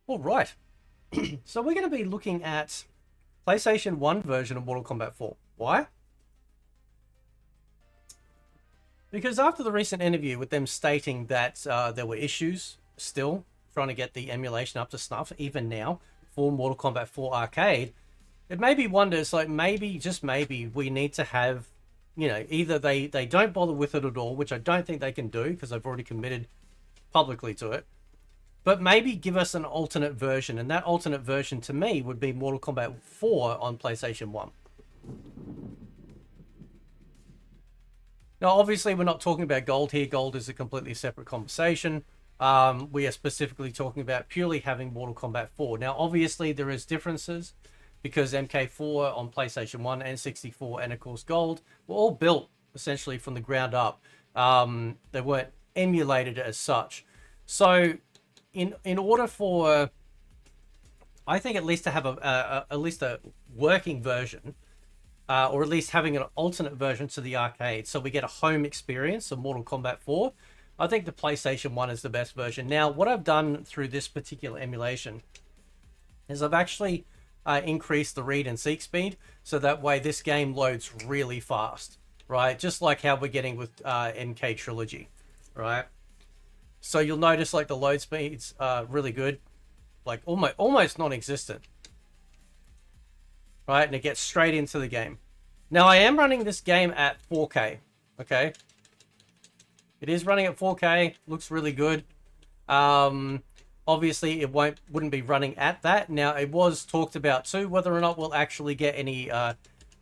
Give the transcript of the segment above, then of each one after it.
All right. So we're going to be looking at PlayStation 1 version of Mortal Kombat 4. Why? Because after the recent interview with them stating that there were issues still trying to get the emulation up to snuff, even now, for Mortal Kombat 4 Arcade, it made me wonder, it's like maybe, just maybe, we need to have, either they don't bother with it at all, which I don't think they can do because they've already committed publicly to it, but maybe give us an alternate version, and that alternate version to me would be Mortal Kombat 4 on PlayStation 1. Now, obviously, we're not talking about gold here. Gold is a completely separate conversation. We are specifically talking about purely having Mortal Kombat 4. Now, obviously, there is differences because MK4 on PlayStation 1 and 64 and, of course, Gold were all built essentially from the ground up. They weren't emulated as such. So, in order for, I think, at least to have at least a working version, or at least having an alternate version to the arcade, so we get a home experience of Mortal Kombat 4. I think the PlayStation 1 is the best version. Now, what I've done through this particular emulation is I've actually increased the read and seek speed, so that way this game loads really fast, right? Just like how we're getting with MK Trilogy, right? So you'll notice like the load speed's really good, like almost non-existent. Right, and it gets straight into the game. Now, I am running this game at 4K, okay? It is running at 4K, looks really good. Obviously, it wouldn't be running at that. Now, it was talked about too, whether or not we'll actually get any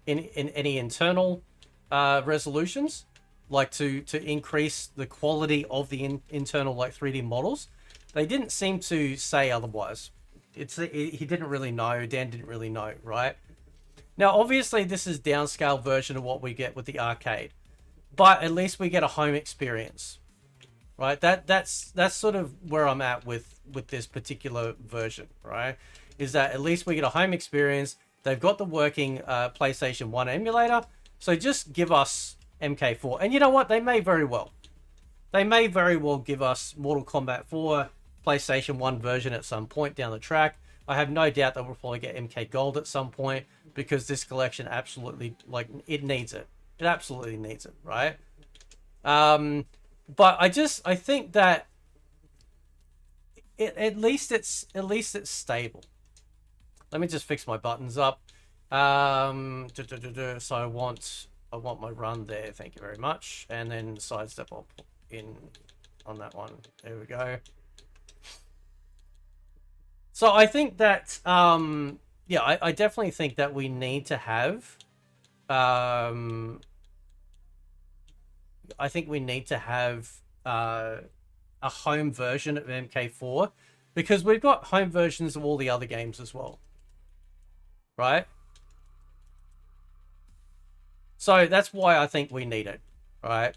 any internal resolutions, like to increase the quality of the internal like 3D models. They didn't seem to say otherwise. He didn't really know. Dan didn't really know, right? Now, obviously, this is downscale version of what we get with the arcade, but at least we get a home experience, right? That's sort of where I'm at with this particular version, right? Is that at least we get a home experience. They've got the working PlayStation 1 emulator, so just give us MK4. And you know what? They may very well give us Mortal Kombat 4 PlayStation 1 version at some point down the track. I have no doubt that we'll probably get MK Gold at some point, because this collection absolutely, like, it needs it. It absolutely needs it, right? But I think that at least it's stable. Let me just fix my buttons up. So I want my run there. Thank you very much. And then sidestep I'll put in on that one. There we go. So I think that, yeah, I definitely think that we need to have, I think we need to have a home version of MK4, because we've got home versions of all the other games as well, right? So that's why I think we need it, right?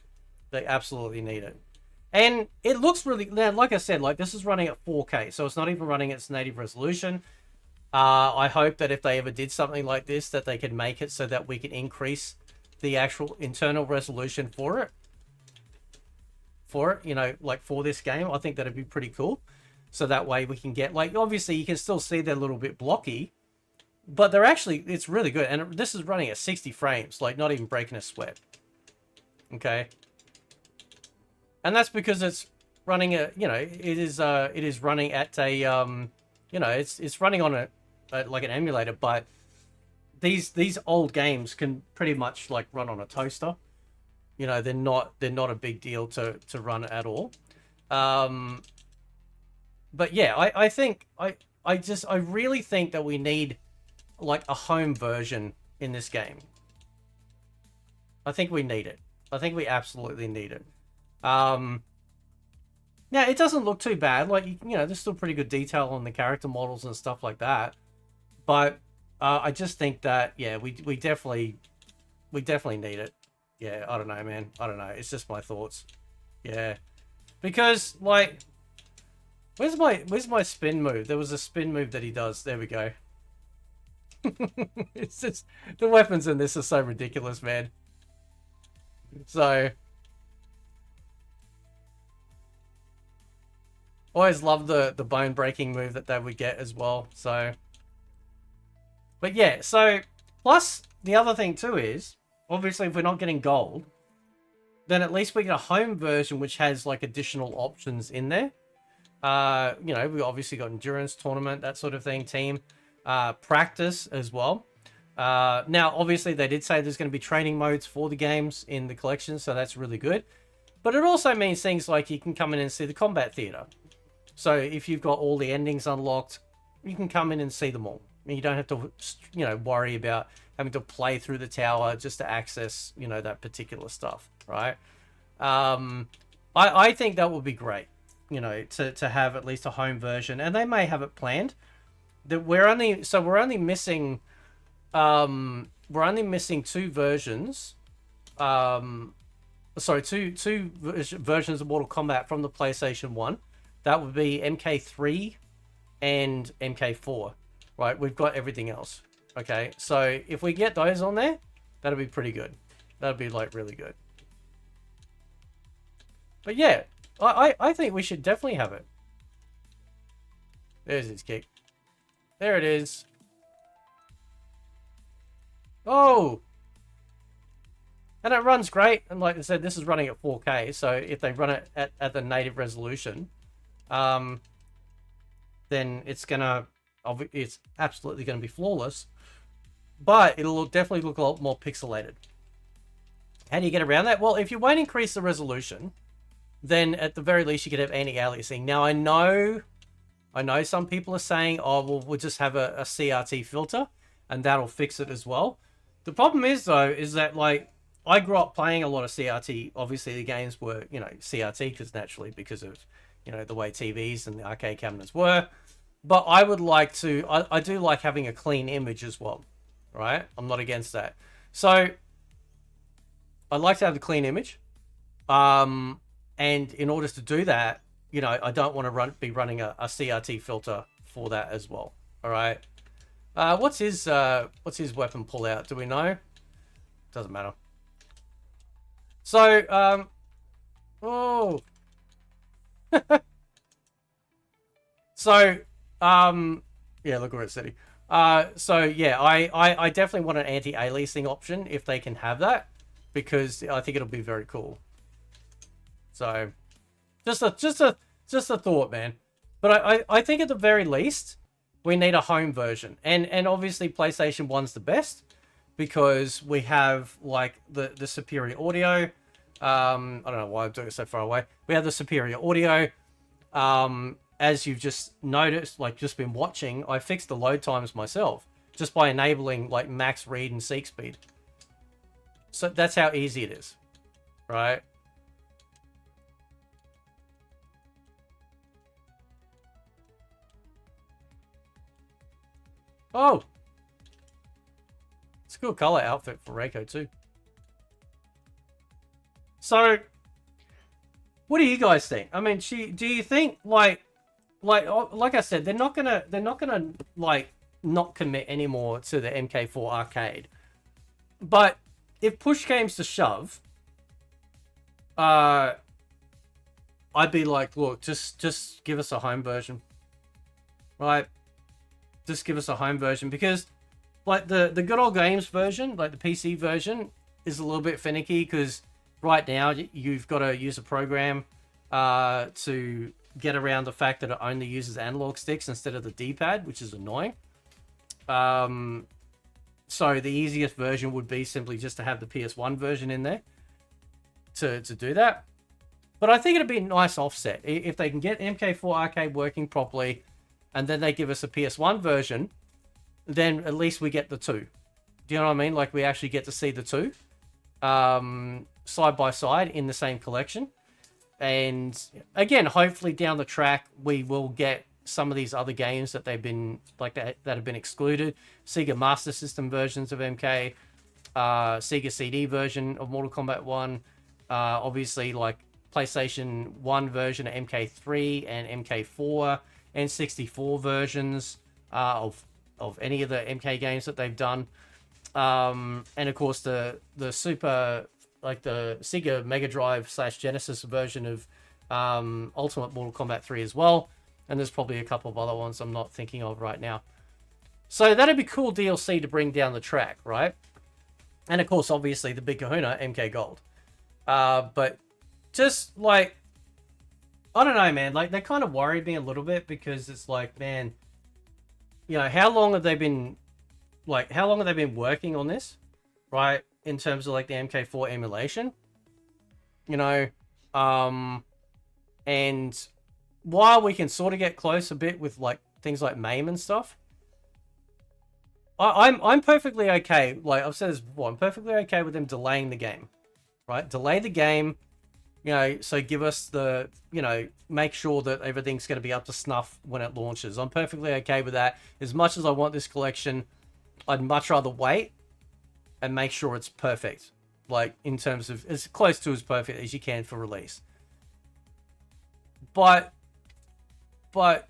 They absolutely need it. And it looks really, like I said, like this is running at 4K, so it's not even running its native resolution. I hope that if they ever did something like this, that they could make it so that we can increase the actual internal resolution for it. Like for this game, I think that'd be pretty cool. So that way we can get, like, obviously you can still see they're a little bit blocky, but they're actually, it's really good. And this is running at 60 frames, like not even breaking a sweat. Okay. And that's because it's running it is running at a, it's running on a like an emulator, but these old games can pretty much like run on a toaster. They're not a big deal to run at all. But yeah, I think I really think that we need like a home version in this game. I think we need it. I think we absolutely need it. Yeah, it doesn't look too bad. Like, there's still pretty good detail on the character models and stuff like that. But I just think that, yeah, we definitely need it. Yeah, I don't know, man. I don't know. It's just my thoughts. Yeah, because like, where's my spin move? There was a spin move that he does. There we go. It's just the weapons in this are so ridiculous, man. So. Always love the bone breaking move that they would get as well. So, but yeah, so plus the other thing too is obviously if we're not getting gold, then at least we get a home version which has like additional options in there. You know, we obviously got endurance tournament, that sort of thing, team, practice as well. Now, obviously, they did say there's going to be training modes for the games in the collection, so that's really good. But it also means things like you can come in and see the combat theater. So if you've got all the endings unlocked, you can come in and see them all. You don't have to, you know, worry about having to play through the tower just to access, you know, that particular stuff, right? I think that would be great, you know, to have at least a home version, and they may have it planned. That we're only missing two versions. Sorry, two versions of Mortal Kombat from the PlayStation 1. That would be MK3 and MK4. Right, we've got everything else. Okay, so if we get those on there, that'll be pretty good. That'll be like really good. But yeah, I think we should definitely have it. There's his kick. There it is. Oh! And it runs great. And like I said, this is running at 4K. So if they run it at the native resolution, then it's absolutely going to be flawless. But it'll definitely look a lot more pixelated. How do you get around that? Well, if you won't increase the resolution, then at the very least you could have anti-aliasing. Now I know some people are saying, oh, well, we'll just have a CRT filter and that'll fix it as well. The problem is though, is that like, I grew up playing a lot of CRT. Obviously the games were, you know, CRT because of, you know, the way TVs and the arcade cabinets were. But I would like to, I do like having a clean image as well, right? I'm not against that. So I'd like to have the clean image. And in order to do that, you know, I don't want to be running a CRT filter for that as well. All right. What's his weapon pull out? Do we know? Doesn't matter. So, oh. So, yeah, look where it's sitting. So yeah, I definitely want an anti-aliasing option if they can have that, because I think it'll be very cool. So, just a thought, man. But I think at the very least, we need a home version. And obviously PlayStation 1's the best, because we have like the superior audio. I don't know why I'm doing it so far away. We have the superior audio. As you've just noticed, like just been watching, I fixed the load times myself just by enabling like max read and seek speed. So that's how easy it is, right? Oh, it's a cool color outfit for Reiko too. So, what do you guys think? I mean, do you think like I said, they're not gonna like not commit anymore to the MK4 arcade, but if push came to shove, I'd be like, look, just give us a home version, right? Just give us a home version, because like the good old games version, like the PC version, is a little bit finicky, because right now you've got to use a program to get around the fact that it only uses analog sticks instead of the D-pad, which is annoying. So the easiest version would be simply just to have the PS1 version in there to do that. But I think it'd be a nice offset if they can get MK4 Arcade working properly, and then they give us a PS1 version, then at least we get the two. Do you know what I mean? Like, we actually get to see the two side by side in the same collection. And again, hopefully down the track, we will get some of these other games that they've been like that have been excluded. Sega Master System versions of MK, Sega CD version of Mortal Kombat 1, obviously like PlayStation 1 version of MK3 and MK4, and 64 versions of any of the MK games that they've done. And of course the Super, like the Sega Mega Drive / Genesis version of Ultimate Mortal Kombat 3 as well. And there's probably a couple of other ones I'm not thinking of right now. So that'd be cool DLC to bring down the track, right? And of course, obviously, the big kahuna, MK Gold. But just like, I don't know, man. Like, they kind of worried me a little bit because it's like, man, you know, how long have they been working on this, right? In terms of like the MK4 emulation, you know, and while we can sort of get close a bit with like things like MAME and stuff, I'm perfectly okay. Like I've said this before, I'm perfectly okay with them delaying the game, right? Delay the game, you know, so give us the, you know, make sure that everything's going to be up to snuff when it launches. I'm perfectly okay with that. As much as I want this collection, I'd much rather wait and make sure it's perfect. Like, in terms of as close to as perfect as you can for release. But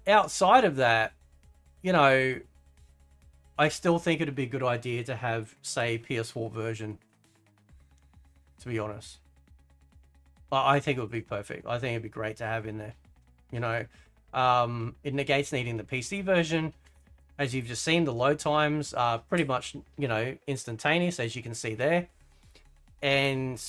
outside of that, you know, I still think it'd be a good idea to have, say, PS4 version. To be honest. I think it would be perfect. I think it'd be great to have in there. You know, it negates needing the PC version. As you've just seen, the load times are pretty much, you know, instantaneous, as you can see there. And,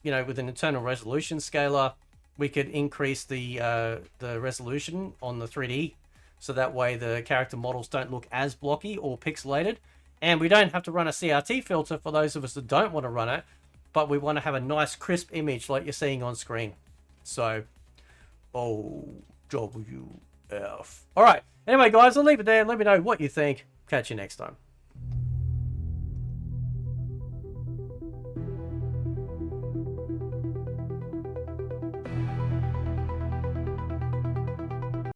you know, with an internal resolution scaler, we could increase the resolution on the 3D. So that way the character models don't look as blocky or pixelated. And we don't have to run a CRT filter for those of us that don't want to run it. But we want to have a nice crisp image like you're seeing on screen. So, OWF. All right. Anyway, guys, I'll leave it there. Let me know what you think. Catch you next time.